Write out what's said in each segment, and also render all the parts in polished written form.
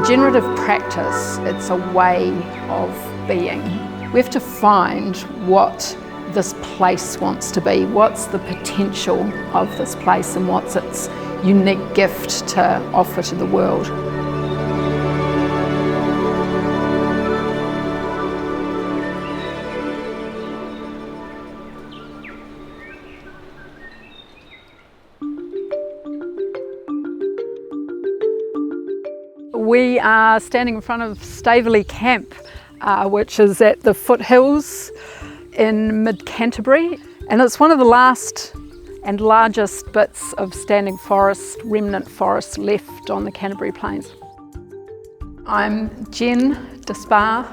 regenerative practice, it's a way of being. We have to find what this place wants to be, what's the potential of this place and what's its unique gift to offer to the world. We are standing in front of Staveley Camp, which is at the foothills in mid-Canterbury, and it's one of the last and largest bits of standing forest, remnant forest left on the Canterbury Plains. I'm Jen Despar,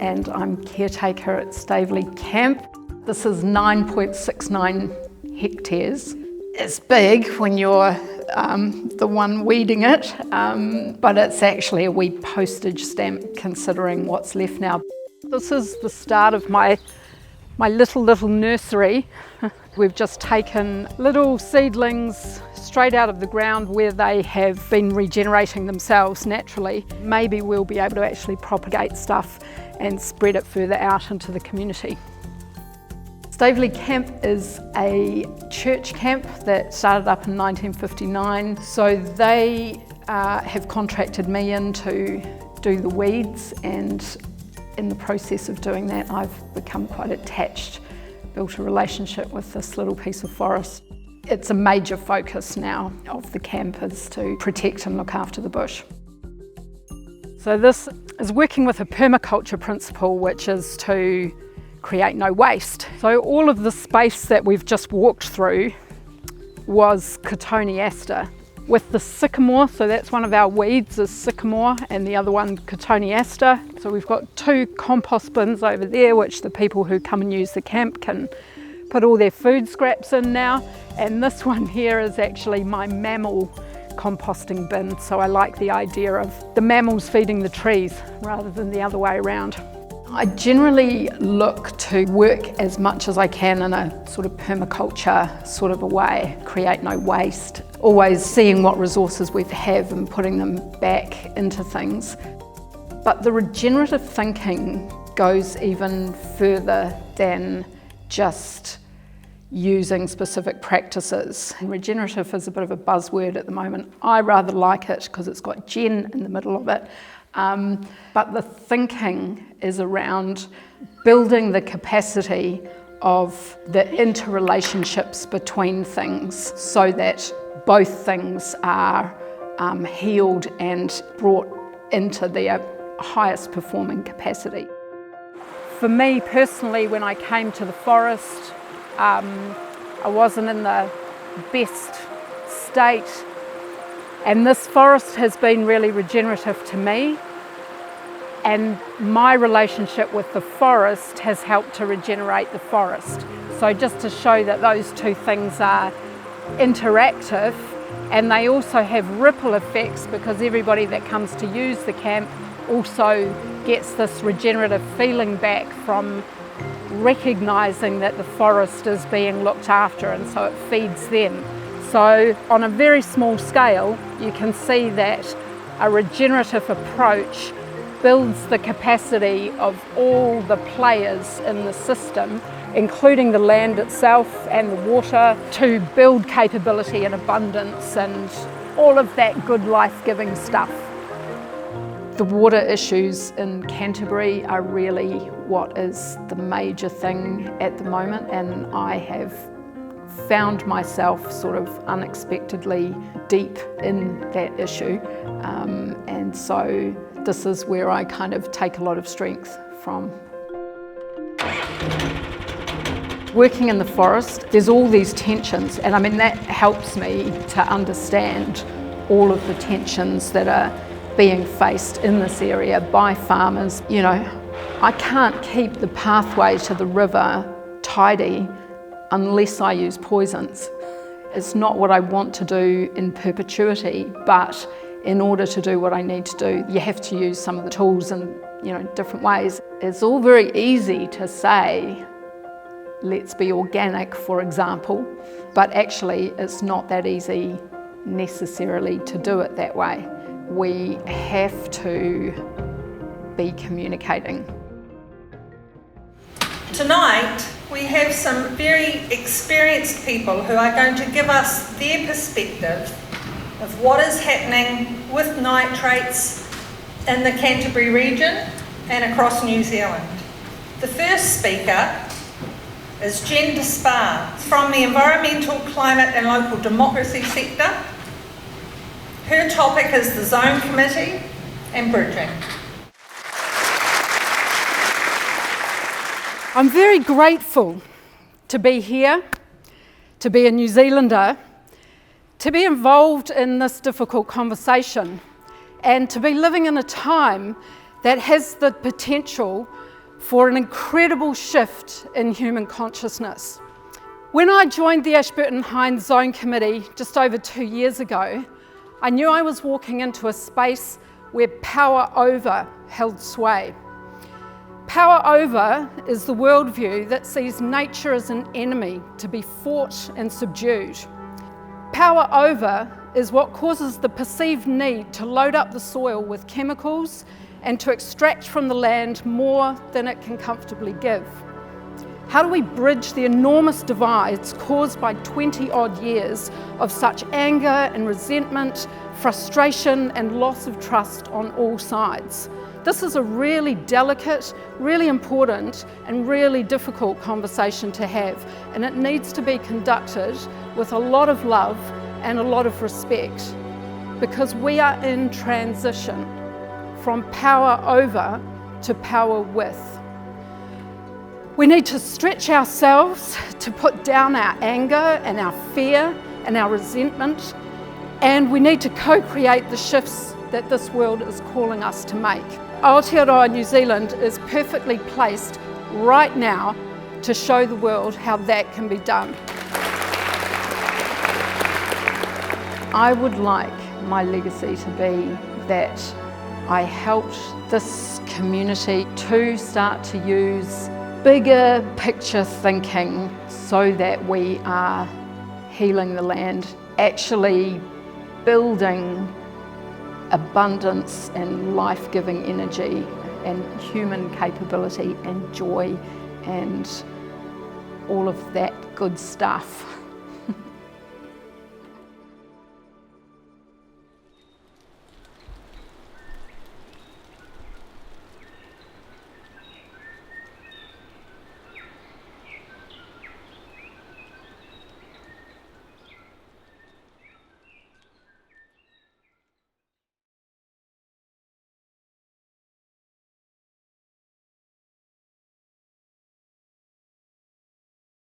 and I'm caretaker at Staveley Camp. This is 9.69 hectares. It's big when you're the one weeding it, but it's actually a wee postage stamp considering what's left now. This is the start of my little nursery. We've just taken little seedlings straight out of the ground where they have been regenerating themselves naturally. Maybe we'll be able to actually propagate stuff and spread it further out into the community. Staveley Camp is a church camp that started up in 1959. So they have contracted me in to do the weeds, and in the process of doing that I've become quite attached, built a relationship with this little piece of forest. It's a major focus now of the camp is to protect and look after the bush. So this is working with a permaculture principle, which is to create no waste. So all of the space that we've just walked through was Aotearoa with the sycamore, so that's one of our weeds is sycamore, and the other one Aotearoa. So we've got two compost bins over there which the people who come and use the camp can put all their food scraps in now, and this one here is actually my mammal composting bin, so I like the idea of the mammals feeding the trees rather than the other way around. I generally look to work as much as I can in a sort of permaculture sort of a way, create no waste, always seeing what resources we have and putting them back into things. But the regenerative thinking goes even further than just using specific practices. And regenerative is a bit of a buzzword at the moment. I rather like it because it's got Jen in the middle of it. But the thinking is around building the capacity of the interrelationships between things so that both things are healed and brought into their highest performing capacity. For me personally, when I came to the forest, I wasn't in the best state, and this forest has been really regenerative to me, and my relationship with the forest has helped to regenerate the forest. So just to show that those two things are interactive, and they also have ripple effects because everybody that comes to use the camp also gets this regenerative feeling back from recognising that the forest is being looked after, and so it feeds them. So on a very small scale, you can see that a regenerative approach builds the capacity of all the players in the system, including the land itself and the water, to build capability and abundance and all of that good life-giving stuff. The water issues in Canterbury are really what is the major thing at the moment, and I have found myself sort of unexpectedly deep in that issue, and so this is where I kind of take a lot of strength from. Working in the forest, there's all these tensions, and I mean that helps me to understand all of the tensions that are being faced in this area by farmers. You know, I can't keep the pathway to the river tidy unless I use poisons. It's not what I want to do in perpetuity, but in order to do what I need to do, you have to use some of the tools in, different ways. It's all very easy to say, let's be organic, for example, but actually it's not that easy necessarily to do it that way, we have to be communicating. Tonight we have some very experienced people who are going to give us their perspective of what is happening with nitrates in the Canterbury region and across New Zealand. The first speaker is Jen Despard from the Environmental, Climate and Local Democracy sector. Her topic is the Zone Committee and bridging. I'm very grateful to be here, to be a New Zealander, to be involved in this difficult conversation, and to be living in a time that has the potential for an incredible shift in human consciousness. When I joined the Ashburton-Hines Zone Committee just over 2 years ago, I knew I was walking into a space where power over held sway. Power over is the worldview that sees nature as an enemy to be fought and subdued. Power over is what causes the perceived need to load up the soil with chemicals and to extract from the land more than it can comfortably give. How do we bridge the enormous divides caused by 20-odd years of such anger and resentment, frustration and loss of trust on all sides? This is a really delicate, really important and really difficult conversation to have, and it needs to be conducted with a lot of love and a lot of respect, because we are in transition from power over to power with. We need to stretch ourselves to put down our anger and our fear and our resentment, and we need to co-create the shifts that this world is calling us to make. Aotearoa New Zealand is perfectly placed right now to show the world how that can be done. I would like my legacy to be that I helped this community to start to use bigger picture thinking so that we are healing the land, actually building abundance and life-giving energy and human capability and joy and all of that good stuff.